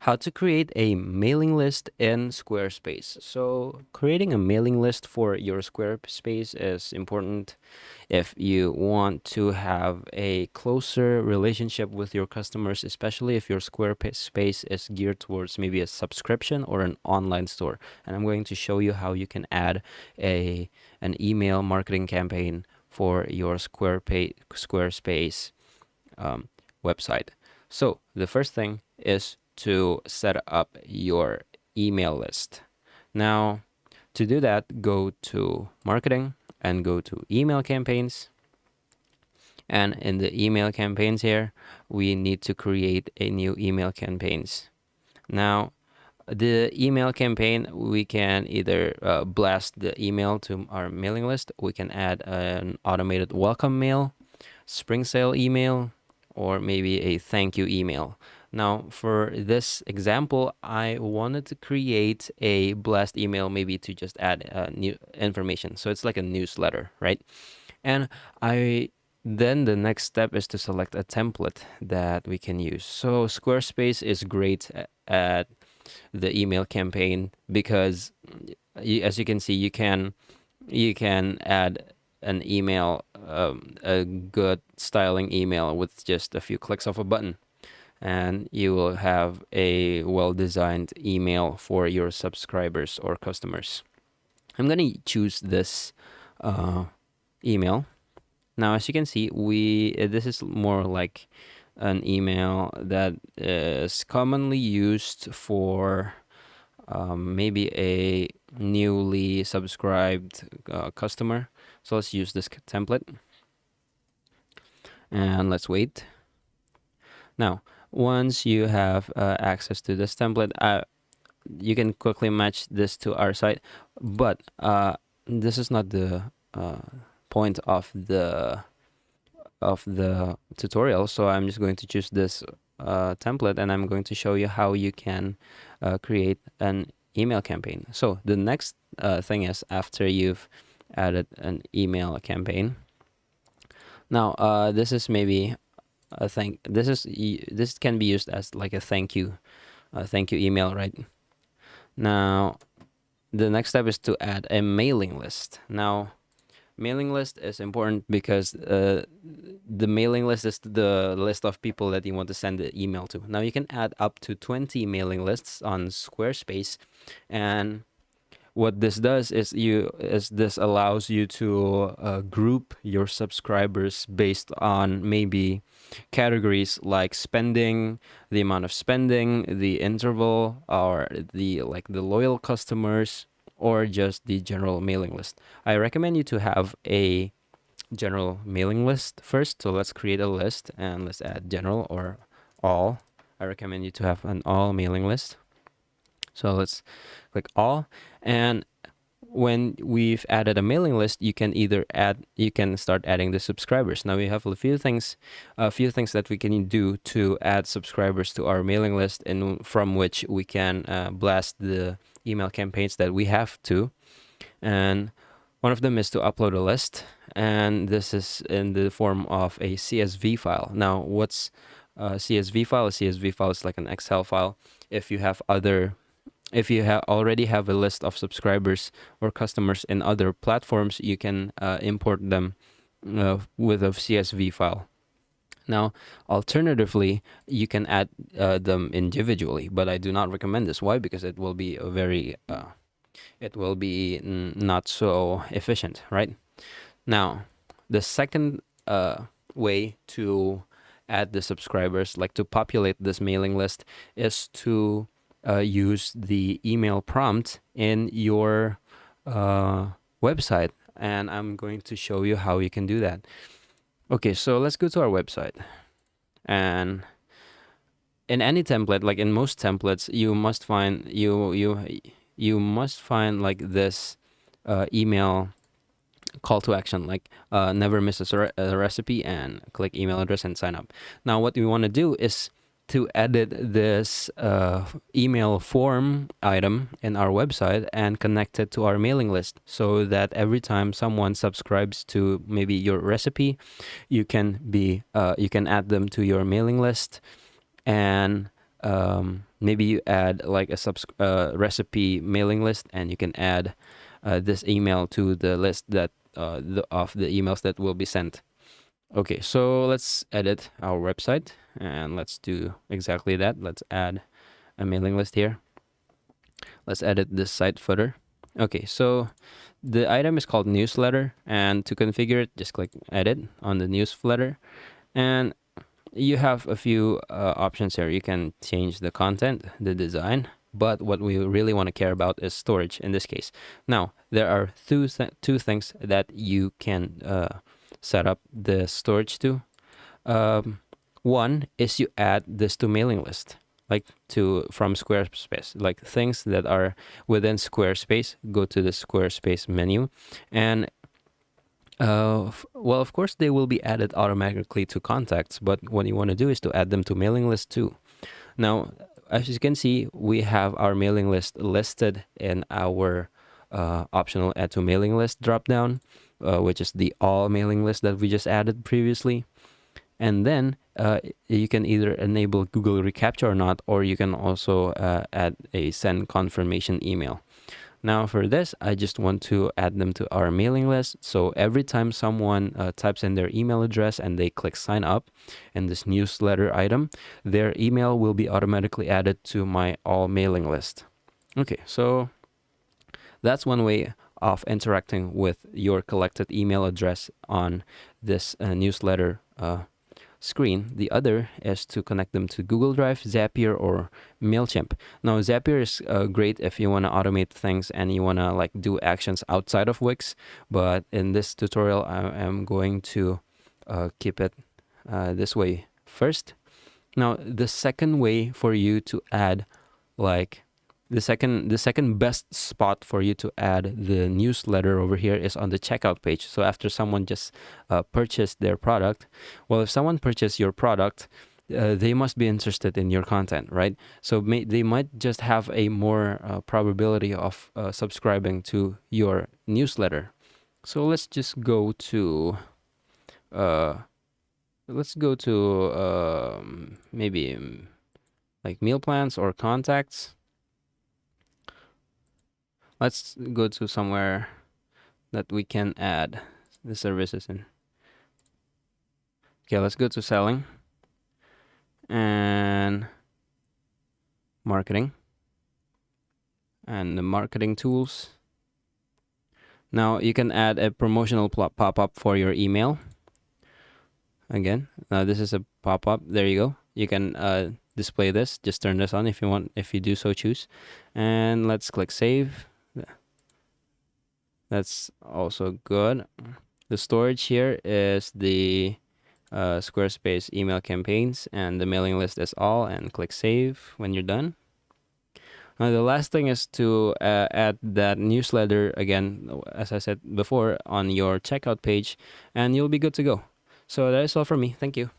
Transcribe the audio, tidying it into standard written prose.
how to create a mailing list in Squarespace. So creating a mailing list for your Squarespace is important if you want to have a closer relationship with your customers, especially if your Squarespace is geared towards maybe a subscription or an online store. And I'm going to show you how you can add an email marketing campaign for your Squarespace website. So the first thing is to set up your email list. Now, to do that, go to marketing and go to email campaigns. And in the email campaigns here, we need to create a new email campaigns. Now, the email campaign, we can either blast the email to our mailing list. We can add an automated welcome mail, spring sale email, or maybe a thank you email. Now, for this example, I wanted to create a blast email, maybe to just add new information. So it's like a newsletter, right? And then the next step is to select a template that we can use. So Squarespace is great at the email campaign because, as you can see, you can add an email, a good styling email with just a few clicks of a button, and you will have a well-designed email for your subscribers or customers. I'm gonna choose this email. Now, as you can see, this is more like an email that is commonly used for maybe a newly subscribed customer. So let's use this template and let's wait. Now, once you have access to this template, you can quickly match this to our site, but this is not the point of the tutorial. So I'm just going to choose this template, and I'm going to show you how you can create an email campaign. So the next thing is, after you've added an email campaign, now this is maybe a this can be used as like a thank you email, right? Now the next step is to add a mailing list. Now, mailing list is important because the mailing list is the list of people that you want to send the email to. Now you can add up to 20 mailing lists on Squarespace, and what this does is this allows you to group your subscribers based on maybe categories like spending, the amount of spending, the interval, or the loyal customers, or just the general mailing list. I recommend you to have a general mailing list first. So let's create a list and let's add general or all. I recommend you to have an all mailing list. So let's click all, and when we've added a mailing list, you can start adding the subscribers. Now we have a few things that we can do to add subscribers to our mailing list, and from which we can blast the email campaigns that we have to. And one of them is to upload a list, and this is in the form of a CSV file. Now, what's a CSV file? A CSV file is like an Excel file. If you already have a list of subscribers or customers in other platforms, you can import them with a CSV file. Now, alternatively, you can add them individually, but I do not recommend this. Why? Because it will be not so efficient, right? Now, the second way to add the subscribers, like to populate this mailing list, is to use the email prompt in your website, and I'm going to show you how you can do that. Okay, so let's go to our website, and in any template, like in most templates, you must find like this email call to action, like never miss a recipe, and click email address and sign up. Now what we want to do is to edit this email form item in our website and connect it to our mailing list, so that every time someone subscribes to maybe your recipe, you can add them to your mailing list, and maybe you add like a recipe mailing list, and you can add this email to the list that of the emails that will be sent. Okay, so let's edit our website and let's do exactly that. Let's add a mailing list here. Let's edit this site footer. Okay, so the item is called newsletter, and to configure it, just click edit on the newsletter, and you have a few options here. You can change the content, the design, but what we really want to care about is storage in this case. Now, there are two things that you can set up the storage to. One is you add this to mailing list, like from Squarespace, like things that are within Squarespace. Go to the Squarespace menu, and well, of course, they will be added automatically to contacts, but what you want to do is to add them to mailing list too. Now, as you can see, we have our mailing list listed in our optional add to mailing list dropdown, which is the all mailing list that we just added previously. And then you can either enable Google reCAPTCHA or not, or you can also add a send confirmation email. Now for this, I just want to add them to our mailing list. So every time someone types in their email address and they click sign up in this newsletter item, their email will be automatically added to my all mailing list. Okay, so that's one way of interacting with your collected email address on this newsletter screen. The other is to connect them to Google Drive, Zapier, or MailChimp. Now, Zapier is great if you want to automate things and you want to like do actions outside of Wix. But in this tutorial, I am going to keep it this way first. Now, the second way for you to add like the second best spot for you to add the newsletter over here is on the checkout page. So after someone just purchased their product, well, if someone purchased your product, they must be interested in your content, right? So they might just have a more probability of subscribing to your newsletter. So let's just go to maybe like meal plans or contacts. Let's go to somewhere that we can add the services in. Okay, let's go to selling and marketing and the marketing tools. Now you can add a promotional pop-up for your email. Again, this is a pop-up. There you go. You can display this. Just turn this on if you want, if you do so choose. And let's click save. That's also good. The storage here is the Squarespace email campaigns, and the mailing list is all, and click save when you're done. Now the last thing is to add that newsletter again, as I said before, on your checkout page, and you'll be good to go. So that is all from me. Thank you.